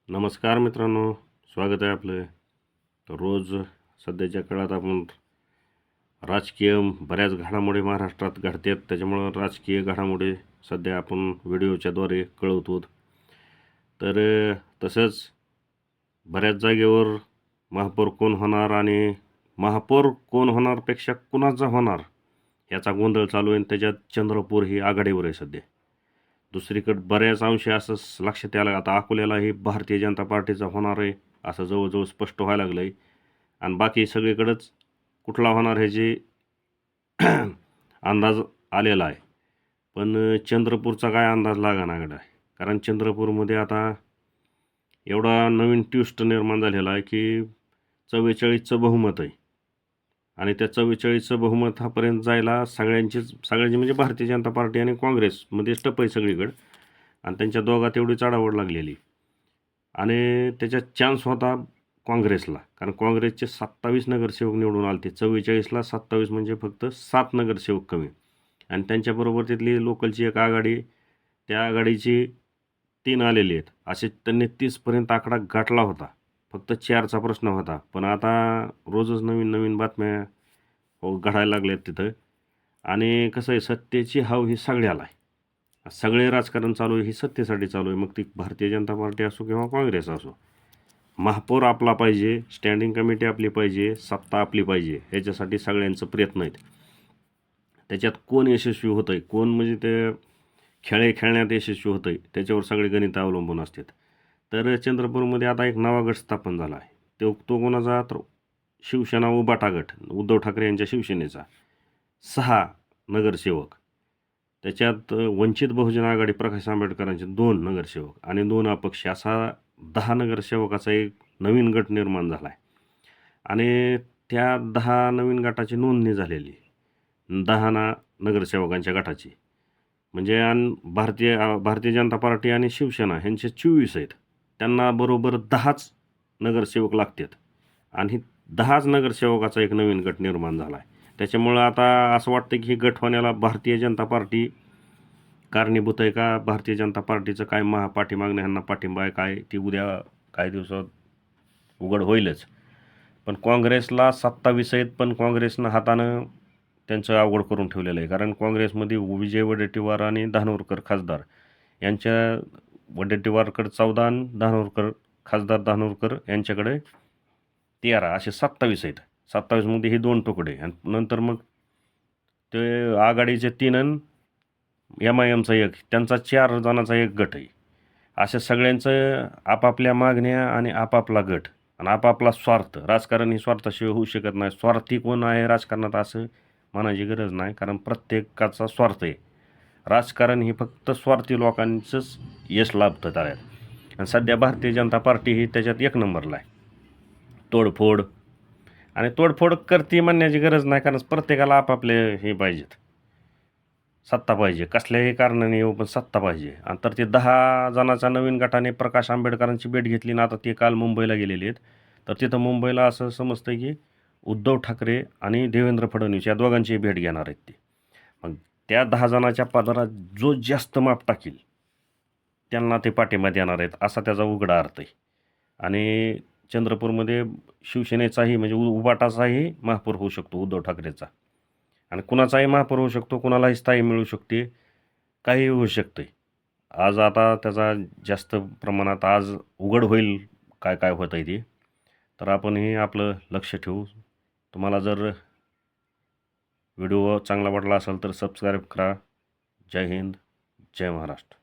नमस्कार मित्रांनो, स्वागत आहे आपलं. तर रोज सध्याच्या काळात आपण राजकीय बऱ्याच घडामोडी महाराष्ट्रात घडतात, त्याच्यामुळं राजकीय घडामोडी सध्या आपण व्हिडिओच्याद्वारे कळवतो. तर तसंच बऱ्याच जागेवर महापौर कोण होणार आणि महापौर कोण होणारपेक्षा कुणाचा होणार याचा गोंधळ चालू आहे आणि त्याच्यात चंद्रपूर ही आघाडीवर आहे सध्या. दुसरीकडे बऱ्याच अंशी असं लक्षात यायला आता अकोल्यालाही भारतीय जनता पार्टीचा होणार आहे असं जवळजवळ स्पष्ट व्हायला लागलं आहे. आणि बाकी सगळीकडंच कुठला होणार ह्याची अंदाज आलेला आहे. पण चंद्रपूरचा काय अंदाज लागेना आहे. कारण चंद्रपूरमध्ये आता एवढा नवीन ट्विस्ट निर्माण झालेला आहे की 44चं बहुमत आहे. आणि त्या 44चं बहुमत हापर्यंत जायला सगळ्यांची म्हणजे भारतीय जनता पार्टी आणि काँग्रेसमध्येच टप आहे सगळीकडं. आणि त्यांच्या दोघात एवढी चढाओढ लागलेली आणि त्याच्यात चान्स होता काँग्रेसला. कारण काँग्रेसचे 27 नगरसेवक निवडून आले. 44ला 27 म्हणजे फक्त 7 नगरसेवक कमी. आणि त्यांच्याबरोबर तिथली लोकलची एक आघाडी, त्या आघाडीची 3 आलेली आहेत. असे त्यांनी 30पर्यंत आकडा गाठला होता. फक्त 4चा प्रश्न होता. पण आता रोजच नवीन नवीन बातम्या घडायला लागल्यात तिथं. आणि कसं आहे, सत्तेची हाव ही सगळ्याला आहे. सगळे राजकारण चालू आहे, ही सत्तेसाठी चालू आहे. मग ती भारतीय जनता पार्टी असो किंवा काँग्रेस असो. महापौर आपला पाहिजे, स्टँडिंग कमिटी आपली पाहिजे, सत्ता आपली पाहिजे, ह्याच्यासाठी सगळ्यांचं प्रयत्न आहेत. त्याच्यात कोण यशस्वी होतं आहे, कोण म्हणजे ते खेळण्यात यशस्वी होतं आहे, त्याच्यावर सगळे गणित अवलंबून असतात. तर चंद्रपूरमध्ये आता एक नवा गट स्थापन झाला आहे. तो कोणाचा? तर शिवसेना उबाटा गट, उद्धव ठाकरे यांच्या शिवसेनेचा 6 नगरसेवक. त्याच्यात वंचित बहुजन आघाडी प्रकाश आंबेडकरांचे 2 नगरसेवक आणि 2 अपक्ष, असा 10 नगरसेवकाचा एक नवीन गट निर्माण झाला आहे. आणि त्या 10 नवीन गटाची नोंदणी झालेली 10 नगरसेवकांच्या गटाची. म्हणजे भारतीय जनता पार्टी आणि शिवसेना ह्यांचे 24 आहेत. त्यांना बरोबर 10च नगरसेवक लागतात. आणि 10च नगरसेवकाचा एक नवीन गट निर्माण झाला आहे. त्याच्यामुळं आता असं वाटतं की ही गट होण्याला भारतीय जनता पार्टी कारणीभूत आहे का? भारतीय जनता पार्टीचं काय पाठीमागणं ह्यांना पाठिंबा आहे काय, ती उद्या काही दिवसात उघड होईलच. पण काँग्रेसला 27 आहेत, पण काँग्रेसनं हातानं त्यांचं अवघड करून ठेवलेलं आहे. कारण काँग्रेसमध्ये विजय वडेट्टीवार आणि धानोरकर खासदार यांच्या वडेट्टीवारकडे 14 आणि खासदार धानोरकर यांच्याकडे 13 असे 27 आहेत. 27मध्ये हे 2 तुकडे आणि नंतर मग ते आघाडीचे 3 आणि MIMचा 1, त्यांचा 4 जणांचा एक गट आहे. अशा सगळ्यांचं आपापल्या मागण्या आणि आपापला गट आणि आपापला स्वार्थ. राजकारण ही स्वार्थाशिवाय होऊ शकत नाही. स्वार्थी कोण आहे राजकारणात असं म्हणायची गरज नाही, कारण प्रत्येकाचा स्वार्थ आहे. राजकारण ही फक्त स्वार्थी लोकांचंच यश लाभतं त्यात. आणि सध्या भारतीय जनता पार्टी ही त्याच्यात 1 नंबरला आहे. तोडफोड आणि तोडफोड करते म्हणण्याची गरज नाही, कारण प्रत्येकाला आपापले हे पाहिजेत, सत्ता पाहिजे. कसल्याही कारणाने येऊ, पण सत्ता पाहिजे. आणि तर ते 10 जणांच्या नवीन गटाने प्रकाश आंबेडकरांची भेट घेतली ना, आता ते काल मुंबईला गेलेले आहेत. तर तिथं मुंबईला असं समजतं की उद्धव ठाकरे आणि देवेंद्र फडणवीस या दोघांची भेट घेणार आहेत ते. मग त्या 10 जणांच्या पदरात जो जास्त माप टाकील त्यांना ते पाठिंबा देणार आहेत, असा त्याचा उघडा अर्थ आहे. आणि चंद्रपूरमध्ये शिवसेनेचाही म्हणजे उबाटाचाही महापौर होऊ शकतो उद्धव ठाकरेचा. आणि कुणाचाही महापौर होऊ शकतो, कुणालाही स्थायी मिळू शकते, काहीही होऊ शकते. आज आता त्याचा जास्त प्रमाणात आज उघड होईल काय काय होतं आहे ते. तर आपणही आपलं लक्ष ठेवू. तुम्हाला जर व्हिडिओ चांगला वाटला असेल तर सबस्क्राईब करा. जय हिंद, जय महाराष्ट्र.